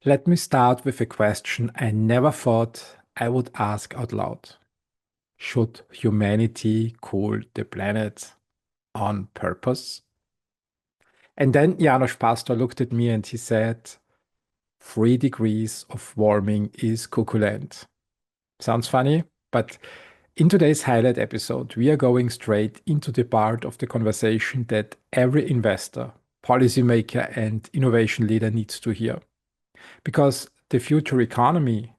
Let me start with a question I never thought I would ask out loud. Should humanity cool the planet on purpose? And then Janos Pasztor looked at me and he said, 3 degrees of warming is succulent. Sounds funny, but in today's highlight episode, we are going straight into the part of the conversation that every investor, policymaker, and innovation leader needs to hear. Because the future economy,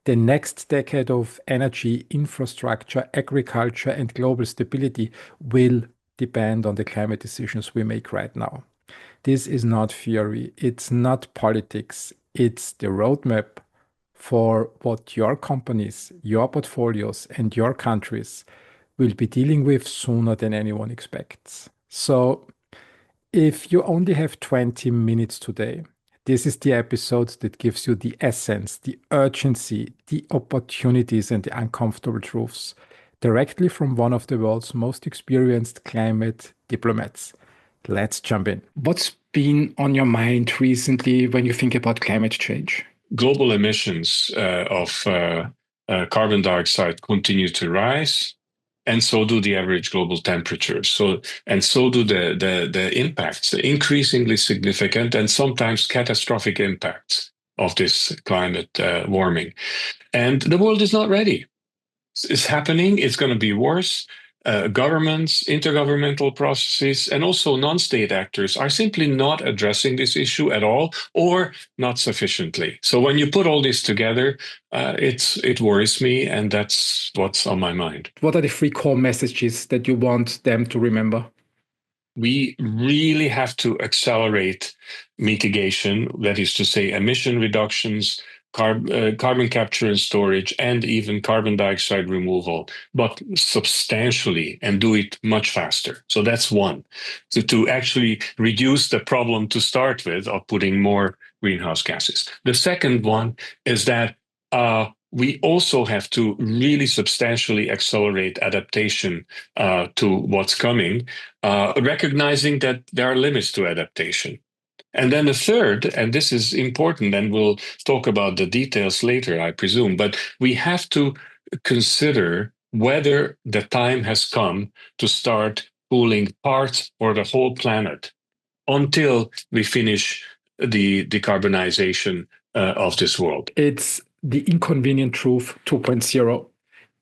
the next decade of energy, infrastructure, agriculture, and global stability will depend on the climate decisions we make right now. This is not theory, it's not politics, it's the roadmap for what your companies, your portfolios, and your countries will be dealing with sooner than anyone expects. So, if you only have 20 minutes today, this is the episode that gives you the essence, the urgency, the opportunities, and the uncomfortable truths directly from one of the world's most experienced climate diplomats. Let's jump in. What's been on your mind recently when you think about climate change? Global emissions of carbon dioxide continue to rise, and so do the average global temperatures. So do the impacts, the increasingly significant and sometimes catastrophic impacts of this climate warming. And the world is not ready. It's happening. It's going to be worse. Governments, intergovernmental processes, and also non-state actors are simply not addressing this issue at all or not sufficiently. So when you put all this together, it worries me, and that's what's on my mind. What are the 3 core messages that you want them to remember? We really have to accelerate mitigation, that is to say, emission reductions, carbon capture and storage, and even carbon dioxide removal, but substantially, and do it much faster. So that's one. So to actually reduce the problem to start with of putting more greenhouse gases. The second one is that we also have to really substantially accelerate adaptation to what's coming, recognizing that there are limits to adaptation. And then the third, and this is important, and we'll talk about the details later, I presume, but we have to consider whether the time has come to start cooling parts or the whole planet until we finish the decarbonization of this world. It's the inconvenient truth 2.0.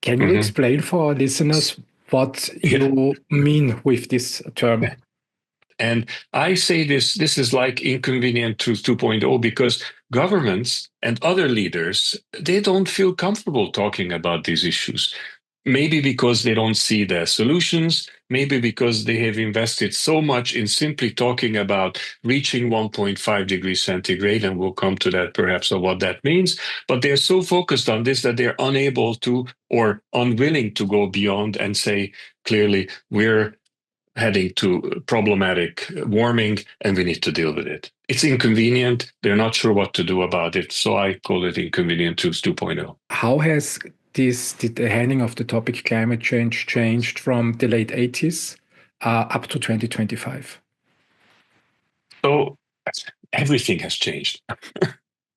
Can you explain for our listeners what you mean with this term? And I say this is like inconvenient truth 2.0 because governments and other leaders, they don't feel comfortable talking about these issues. Maybe because they don't see the solutions, maybe because they have invested so much in simply talking about reaching 1.5 degrees centigrade, and we'll come to that perhaps of what that means. But they're so focused on this that they're unable to or unwilling to go beyond and say clearly, we're heading to problematic warming and we need to deal with it. It's inconvenient. They're not sure what to do about it. So I call it inconvenient truth 2.0. How has the handling of the topic climate change changed from the late 80s up to 2025? So everything has changed.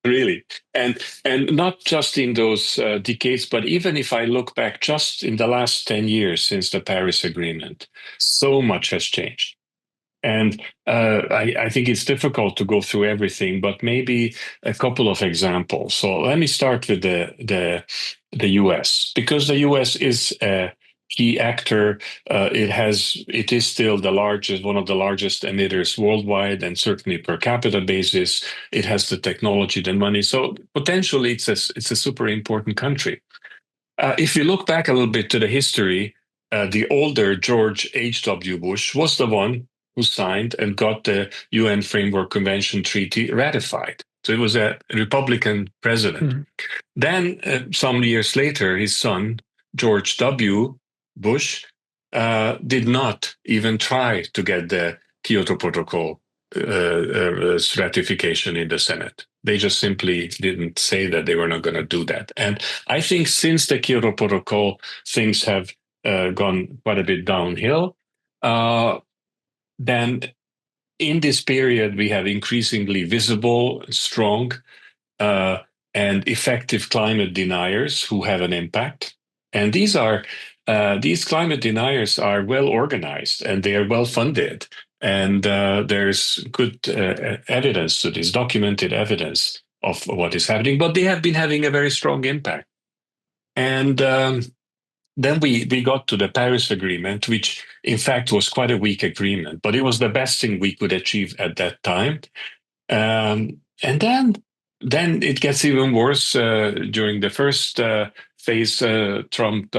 Really. And not just in those decades, but even if I look back just in the last 10 years since the Paris Agreement, so much has changed. And I think it's difficult to go through everything, but maybe a couple of examples. So let me start with the US, because the US is a key actor. It is still the largest, one of the largest emitters worldwide, and certainly per capita basis, it has the technology, the money. So potentially, it's a super important country. If you look back a little bit to the history, the older George H.W. Bush was the one who signed and got the UN Framework Convention Treaty ratified. So it was a Republican president. Then, some years later, his son, George W. Bush, did not even try to get the Kyoto Protocol ratification in the Senate. They just simply didn't say that they were not going to do that. And I think since the Kyoto Protocol, things have gone quite a bit downhill. Then in this period, we have increasingly visible, strong and effective climate deniers who have an impact. And these climate deniers are well organized and they are well funded. And there's good evidence to this, documented evidence of what is happening. But they have been having a very strong impact. And then we got to the Paris Agreement, which in fact was quite a weak agreement, but it was the best thing we could achieve at that time. And then it gets even worse during the first phase, Trump's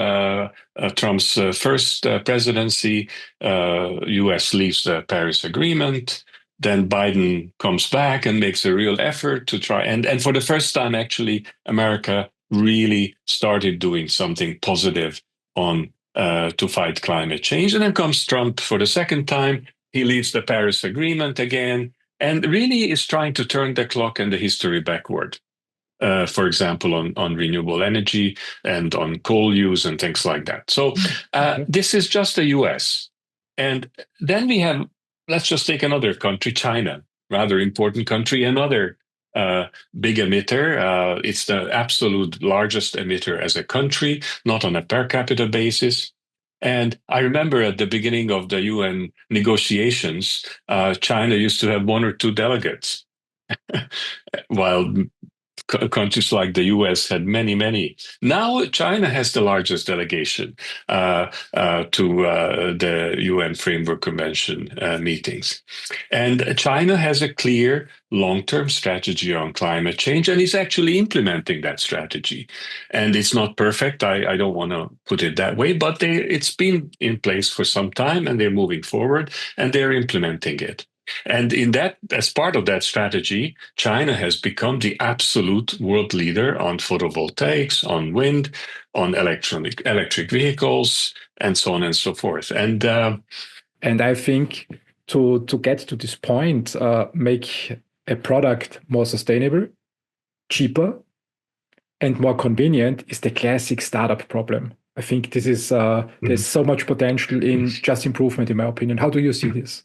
first presidency. U.S. leaves the Paris Agreement. Then Biden comes back and makes a real effort to try. And for the first time, actually, America really started doing something positive on to fight climate change. And then comes Trump for the second time. He leaves the Paris Agreement again and really is trying to turn the clock and the history backward. For example, on renewable energy and on coal use and things like that. So this is just the US. And then we have, let's just take another country, China, rather important country, another big emitter. It's the absolute largest emitter as a country, not on a per capita basis. And I remember at the beginning of the UN negotiations, China used to have one or two delegates, while countries like the US had many, many. Now China has the largest delegation to the UN Framework Convention meetings. And China has a clear long-term strategy on climate change and is actually implementing that strategy. And it's not perfect. I don't want to put it that way, but it's been in place for some time and they're moving forward and they're implementing it. And in that, as part of that strategy, China has become the absolute world leader on photovoltaics, on wind, on electric vehicles, and so on and so forth. And I think to get to this point, make a product more sustainable, cheaper, and more convenient is the classic startup problem. I think this is there's so much potential in just improvement, in my opinion. How do you see this?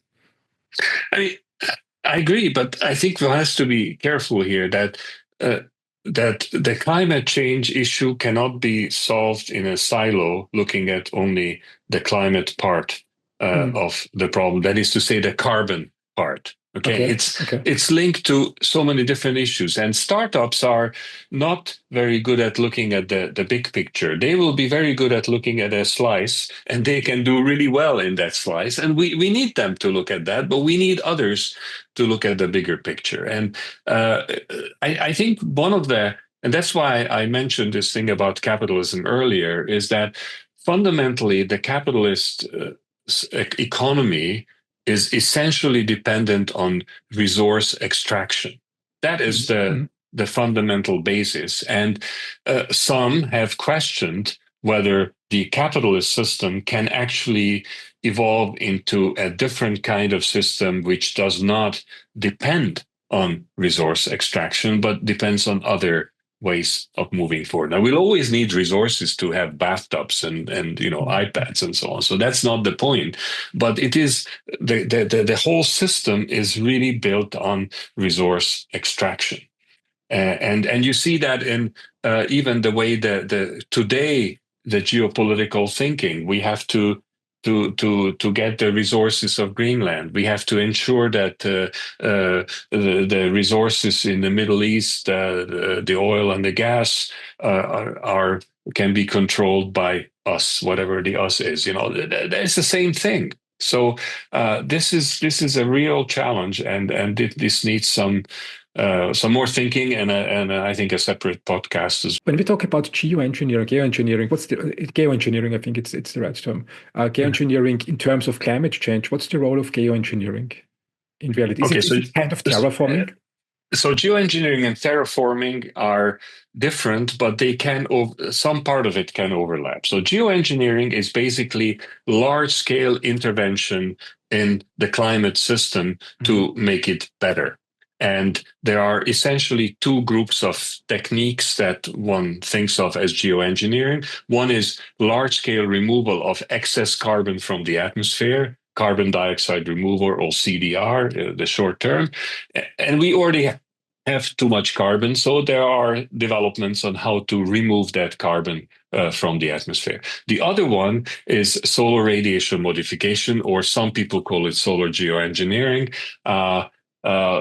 I mean, I agree, but I think one has to be careful here that that the climate change issue cannot be solved in a silo, looking at only the climate part of the problem. That is to say, the carbon part. Okay, it's linked to so many different issues, and startups are not very good at looking at the big picture. They will be very good at looking at a slice, and they can do really well in that slice. And we need them to look at that, but we need others to look at the bigger picture. And I think and that's why I mentioned this thing about capitalism earlier, is that fundamentally the capitalist economy is essentially dependent on resource extraction. That is the fundamental basis. And some have questioned whether the capitalist system can actually evolve into a different kind of system which does not depend on resource extraction, but depends on other ways of moving forward. Now, we'll always need resources to have bathtubs and iPads and so on. So that's not the point. But it is the whole system is really built on resource extraction. And you see that in even the way today the geopolitical thinking. We have to get the resources of Greenland. We have to ensure that the resources in the Middle East, the oil and the gas, can be controlled by us, whatever the us is. It's the same thing. So this is a real challenge, and this needs some more thinking and I think a separate podcast as well. When we talk about geoengineering, what's the geoengineering? I think it's the right term. Geoengineering in terms of climate change. What's the role of geoengineering in reality? Is it kind of terraforming? So geoengineering and terraforming are different, but they some part of it can overlap. So geoengineering is basically large-scale intervention in the climate system to make it better. And there are essentially two groups of techniques that one thinks of as geoengineering. One is large-scale removal of excess carbon from the atmosphere, carbon dioxide removal, or CDR, the short term. And we already have too much carbon. So there are developments on how to remove that carbon from the atmosphere. The other one is solar radiation modification, or some people call it solar geoengineering.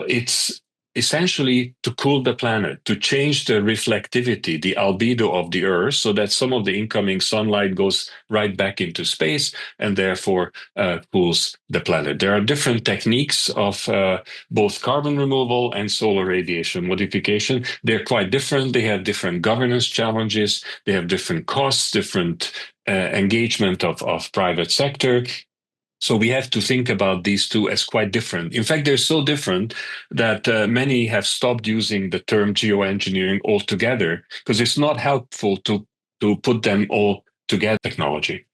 It's essentially to cool the planet, to change the reflectivity, the albedo of the Earth, so that some of the incoming sunlight goes right back into space and therefore cools the planet. There are different techniques of both carbon removal and solar radiation modification. They're quite different. They have different governance challenges. They have different costs, different engagement of private sector. So we have to think about these two as quite different. In fact, they're so different that many have stopped using the term geoengineering altogether because it's not helpful to put them all together. Technology.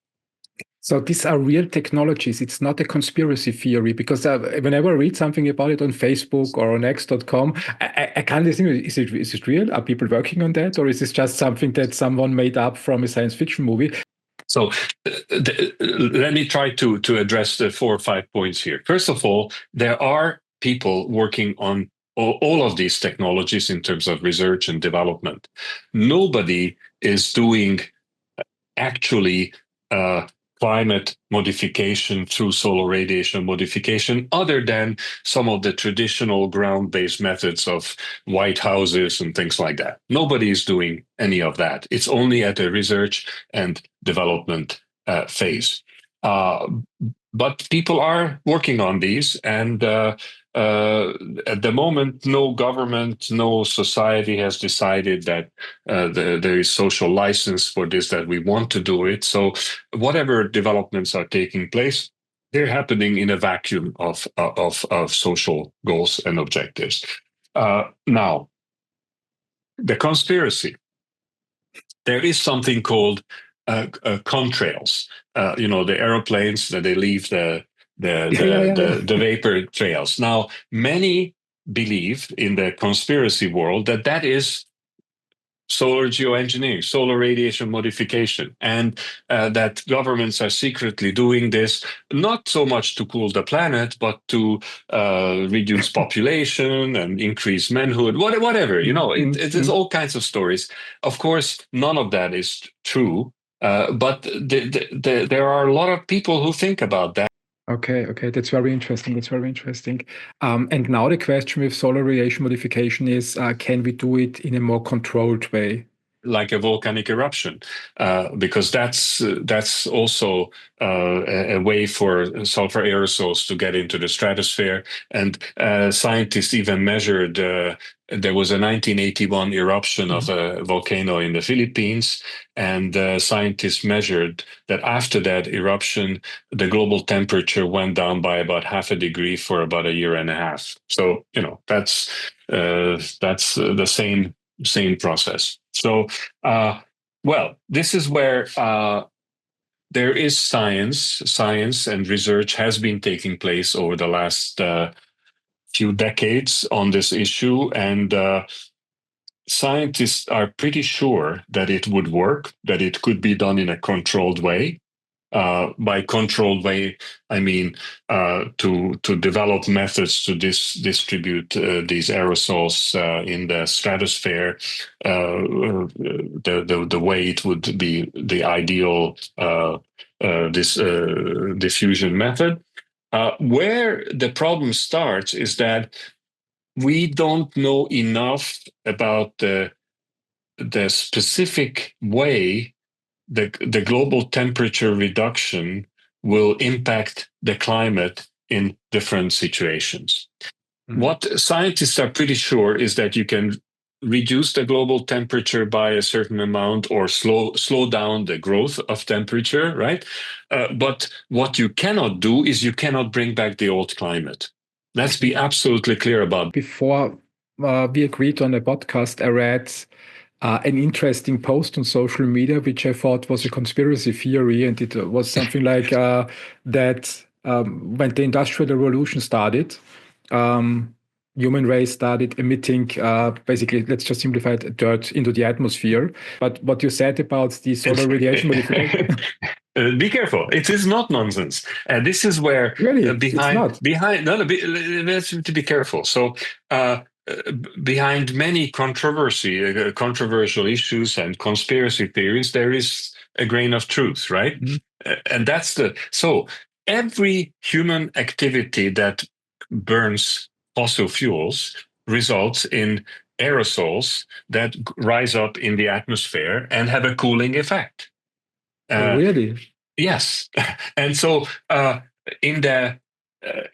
So these are real technologies. It's not a conspiracy theory, because whenever I read something about it on Facebook or on X.com, I can't think, is it real? Are people working on that? Or is this just something that someone made up from a science fiction movie? So let me try to address the 4 or 5 points here. First of all, there are people working on all of these technologies in terms of research and development. Nobody is doing actually climate modification through solar radiation modification, other than some of the traditional ground-based methods of white houses and things like that. Nobody is doing any of that. It's only at the research and development phase. But people are working on these, and at the moment, no government, no society has decided that there is social license for this, that we want to do it. So whatever developments are taking place, they're happening in a vacuum of social goals and objectives. Now, the conspiracy. There is something called contrails. The aeroplanes that they leave the vapor trails. Now, many believe in the conspiracy world that is solar geoengineering, solar radiation modification, and that governments are secretly doing this, not so much to cool the planet, but to reduce population and increase manhood, whatever. It is all kinds of stories. Of course, none of that is true, but there are a lot of people who think about that. Okay, that's very interesting. And now the question with solar radiation modification is, can we do it in a more controlled way? Like a volcanic eruption, because that's also a way for sulfur aerosols to get into the stratosphere. And scientists even measured. There was a 1981 eruption of a volcano in the Philippines, and scientists measured that after that eruption, the global temperature went down by about 0.5 degree for about a year and a half. So that's the same process. So, this is where there is science and research has been taking place over the last few decades on this issue, and scientists are pretty sure that it would work, that it could be done in a controlled way. By controlled way, I mean to develop methods to distribute these aerosols in the stratosphere, the way it would be the ideal diffusion method. Where the problem starts is that we don't know enough about the specific way the global temperature reduction will impact the climate in different situations. What scientists are pretty sure is that you can reduce the global temperature by a certain amount or slow down the growth of temperature, right? But what you cannot do is you cannot bring back the old climate. Let's be absolutely clear about. Before we agreed on a podcast, I read an interesting post on social media, which I thought was a conspiracy theory, and it was something like that when the Industrial Revolution started, human race started emitting, basically, let's just simplify it, dirt into the atmosphere. But what you said about the solar radiation modification. Be careful. It is not nonsense. And this is where really, it's not. let's to be careful. So behind many controversial issues and conspiracy theories, there is a grain of truth, right? Mhm. And that's so every human activity that burns fossil fuels results in aerosols that rise up in the atmosphere and have a cooling effect. Oh, Uh, really? Yes, and so in the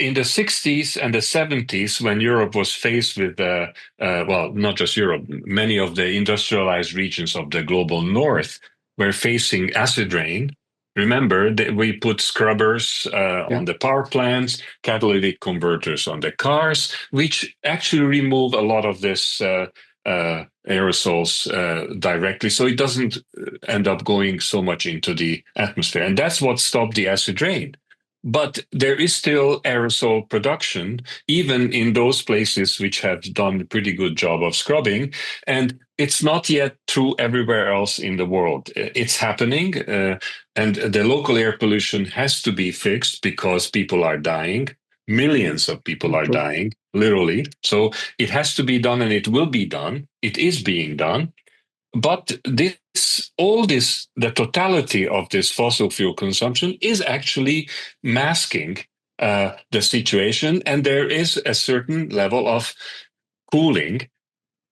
in the 60s and the 70s, when Europe was faced with, well, not just Europe, many of the industrialized regions of the global north were facing acid rain. Remember that we put scrubbers Yeah. on the power plants, catalytic converters on the cars, which actually remove a lot of this aerosols directly, so it doesn't end up going so much into the atmosphere. And that's what stopped the acid rain. But there is still aerosol production, even in those places which have done a pretty good job of scrubbing. And it's not yet true everywhere else in the world. It's happening, and the local air pollution has to be fixed because people are dying. Millions of people are True. dying, literally. So it has to be done, and it will be done. It is being done. But the totality of this fossil fuel consumption is actually masking the situation, and there is a certain level of cooling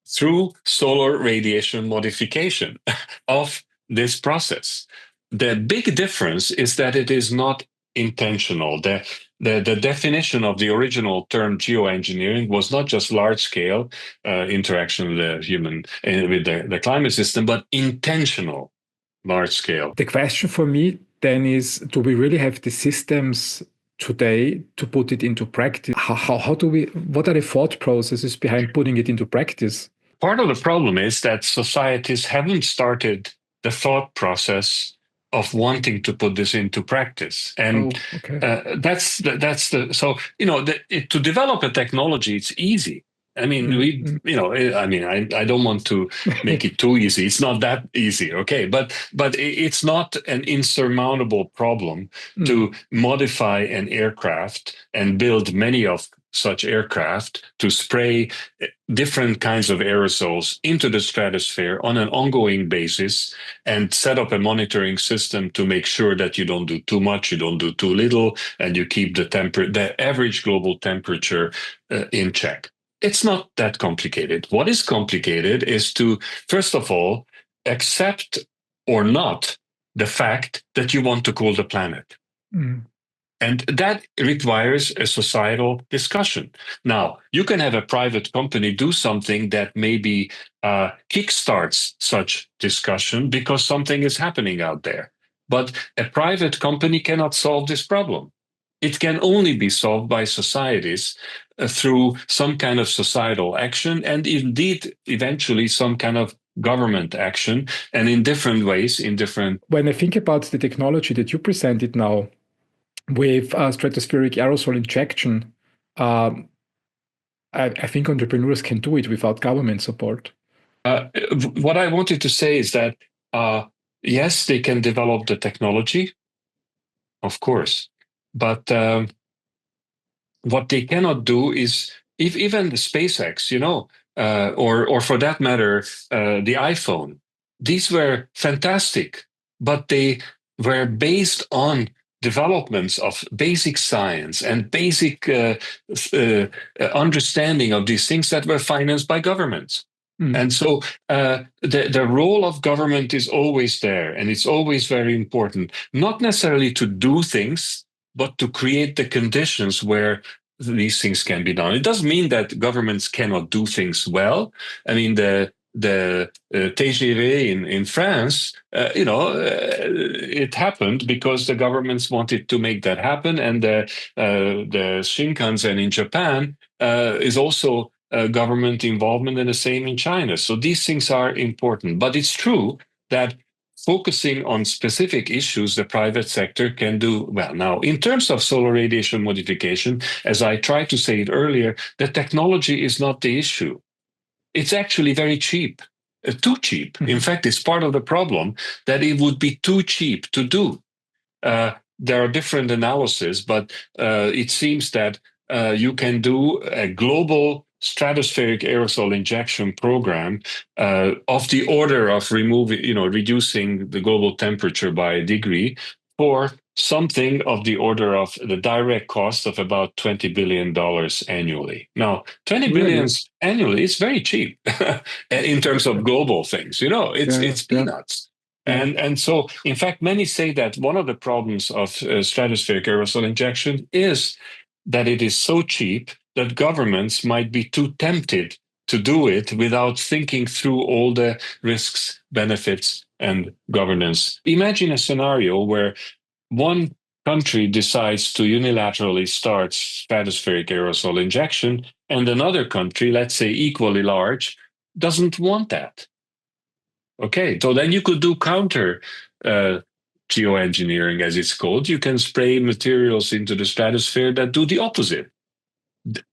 through solar radiation modification of this process. The big difference is that it is not intentional. The definition of the original term geoengineering was not just large scale interaction with the human, with the climate system, but intentional large scale. The question for me then is, do we really have the systems today to put it into practice? How do we, what are the thought processes behind putting it into practice? Part of the problem is that societies haven't started the thought process of wanting to put this into practice, and Oh, okay. that's the so to develop a technology, it's easy. I mean, Mm, we mm. I mean, I don't want to make it too easy. It's not that easy, okay? But it's not an insurmountable problem Mm. to modify an aircraft and build many of such aircraft to spray different kinds of aerosols into the stratosphere on an ongoing basis and set up a monitoring system to make sure that you don't do too much, you don't do too little, and you keep the average global temperature in check. It's not that complicated. What is complicated is to, first of all, accept or not the fact that you want to cool the planet. Mm. And that requires a societal discussion. Now, you can have a private company do something that maybe kickstarts such discussion because something is happening out there. But a private company cannot solve this problem. It can only be solved by societies through some kind of societal action and indeed, eventually, some kind of government action, and in different ways, in different. When I think about the technology that you presented now with stratospheric aerosol injection, um, I think entrepreneurs can do it without government support. Uh, what I wanted to say is that yes, they can develop the technology, of course, but what they cannot do is, if even the SpaceX, or for that matter, the iPhone, these were fantastic, but they were based on developments of basic science and basic uh, understanding of these things that were financed by governments. Mm. And so the role of government is always there, and it's always very important, not necessarily to do things, but to create the conditions where these things can be done. It doesn't mean that governments cannot do things well. I mean, the TGV in France, it happened because the governments wanted to make that happen, and the Shinkansen in Japan is also government involvement, and the same in China. So these things are important. But it's true that focusing on specific issues, the private sector can do well. Now, in terms of solar radiation modification, as I tried to say it earlier, the technology is not the issue. It's actually very cheap, too cheap. In Mhm. fact, it's part of the problem that it would be too cheap to do. There are different analyses, but it seems that you can do a global stratospheric aerosol injection program of the order of reducing the global temperature by a degree for something of the order of the direct cost of about $20 billion annually. Now, 20 Really? billions annually is very cheap in terms of global things. Yeah, yeah, It's yeah, peanuts. yeah. And so, in fact, many say that one of the problems of stratospheric aerosol injection is that it is so cheap that governments might be too tempted to do it without thinking through all the risks, benefits, and governance. Imagine a scenario where one country decides to unilaterally start stratospheric aerosol injection, and another country, let's say equally large, doesn't want that. Okay, so then you could do counter uh, geoengineering, as it's called. You can spray materials into the stratosphere that do the opposite.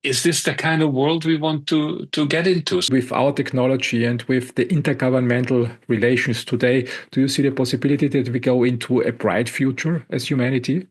Is this the kind of world we want to get into? With our technology and with the intergovernmental relations today, do you see the possibility that we go into a bright future as humanity?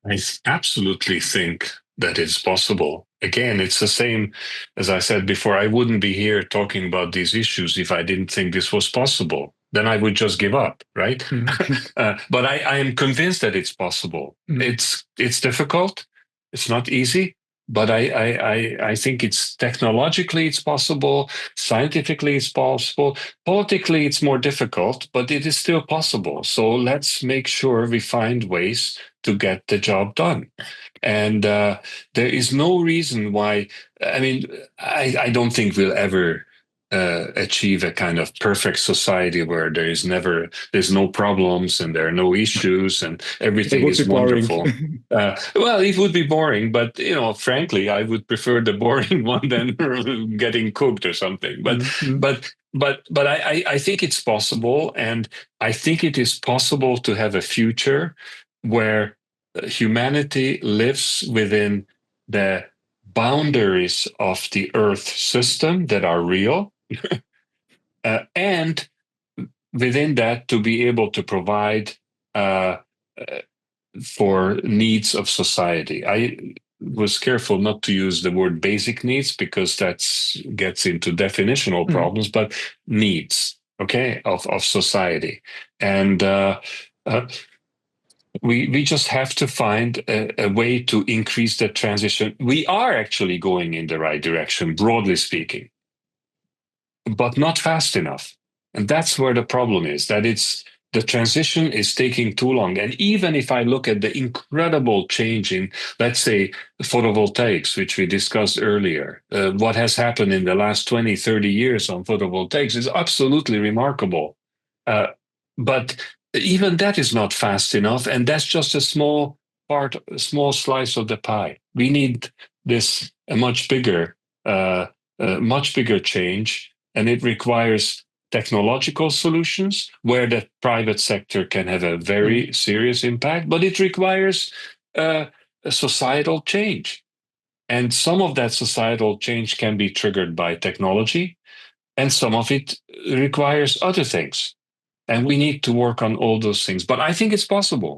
I absolutely think that it's possible. Again, it's the same as I said before. I wouldn't be here talking about these issues if I didn't think this was possible. Then I would just give up, right? Mhm. But I am convinced that it's possible. Mhm. It's difficult. It's not easy, but I think it's technologically it's possible. Scientifically, it's possible. Politically, it's more difficult, but it is still possible. So let's make sure we find ways to get the job done. And there is no reason why. I mean, I don't think we'll ever achieve a kind of perfect society where there's no problems and there are no issues and It everything would be is boring. wonderful. Well, it would be boring, but frankly, I would prefer the boring one than getting cooked or something. Mhm. But I think it's possible, and I think it is possible to have a future where humanity lives within the boundaries of the Earth system that are real, and within that to be able to provide uh, uh, for needs of society. I was careful not to use the word basic needs because that gets into definitional Mhm. problems, but needs, okay, of society. And uh, we just have to find a way to increase that transition. We are actually going in the right direction, broadly speaking, but not fast enough. And that's where the problem is, that the transition is taking too long. And even if I look at the incredible change in, let's say, photovoltaics, which we discussed earlier, what has happened in the last 20, 30 years on photovoltaics is absolutely remarkable. Uh, but even that is not fast enough. And that's just a small part, a small slice of the pie. We need a much bigger change, and it requires technological solutions where the private sector can have a Mhm. very serious impact, but it requires a societal change. And some of that societal change can be triggered by technology, and some of it requires other things. And we need to work on all those things. But I think it's possible.